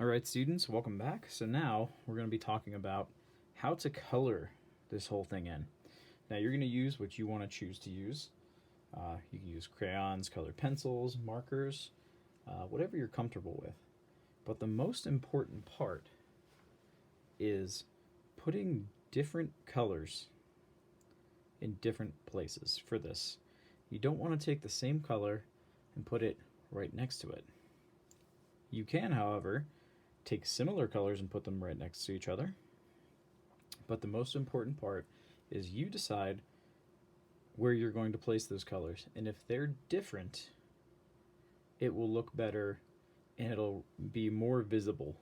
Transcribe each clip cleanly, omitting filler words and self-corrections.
Alright students, welcome back. So now we're going to be talking about how to color this whole thing in. Now you're going to use what you want to choose to use. You can use crayons, colored pencils, markers, whatever you're comfortable with. But the most important part is putting different colors in different places for this. You don't want to take the same color and put it right next to it. You can, however, take similar colors and put them right next to each other. But the most important part is you decide where you're going to place those colors. And if they're different, it will look better and it'll be more visible.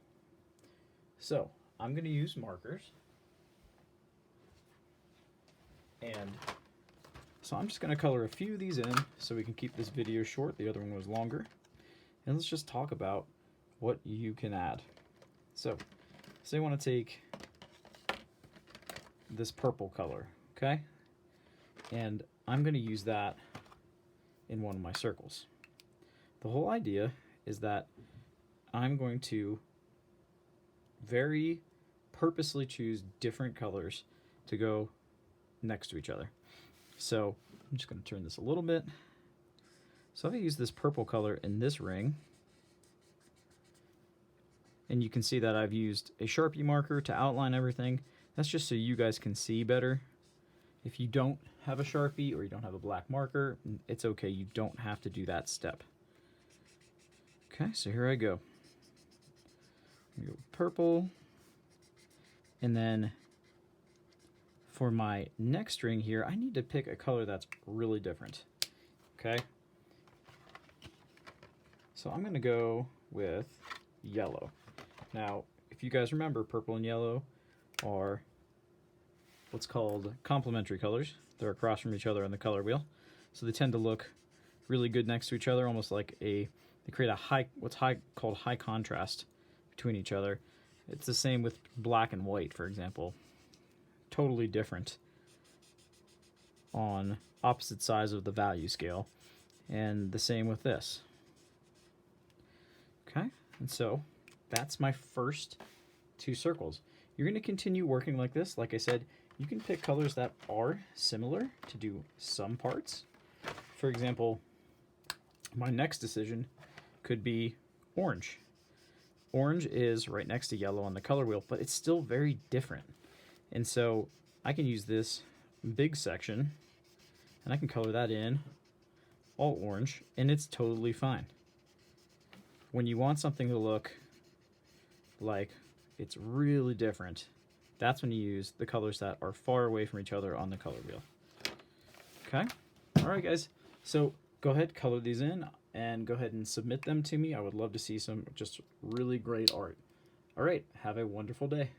So I'm going to use markers. And so I'm just going to color a few of these in so we can keep this video short. The other one was longer. And let's just talk about what you can add. So, say I want to take this purple color, okay? And I'm going to use that in one of my circles. The whole idea is that I'm going to very purposely choose different colors to go next to each other. So, I'm just going to turn this a little bit. So if I use this purple color in this ring, and you can see that I've used a Sharpie marker to outline everything. That's just so you guys can see better. If you don't have a Sharpie or you don't have a black marker, it's okay. You don't have to do that step. Okay, so here I go. I'm gonna go purple. And then for my next ring here, I need to pick a color that's really different. Okay? So I'm gonna go with yellow. Now, if you guys remember, purple and yellow are what's called complementary colors. They're across from each other on the color wheel. So they tend to look really good next to each other, almost like they create a called high contrast between each other. It's the same with black and white, for example. Totally different on opposite sides of the value scale. And the same with this. Okay, and so that's my first two circles. You're going to continue working like this. Like I said, you can pick colors that are similar to do some parts. For example, my next decision could be orange. Orange is right next to yellow on the color wheel, but it's still very different. And so I can use this big section and I can color that in all orange, and it's totally fine. When you want something to look like it's really different, that's when you use the colors that are far away from each other on the color wheel. Okay? Alright guys, so go ahead, color these in, and go ahead and submit them to me. I would love to see some just really great art. Alright, have a wonderful day.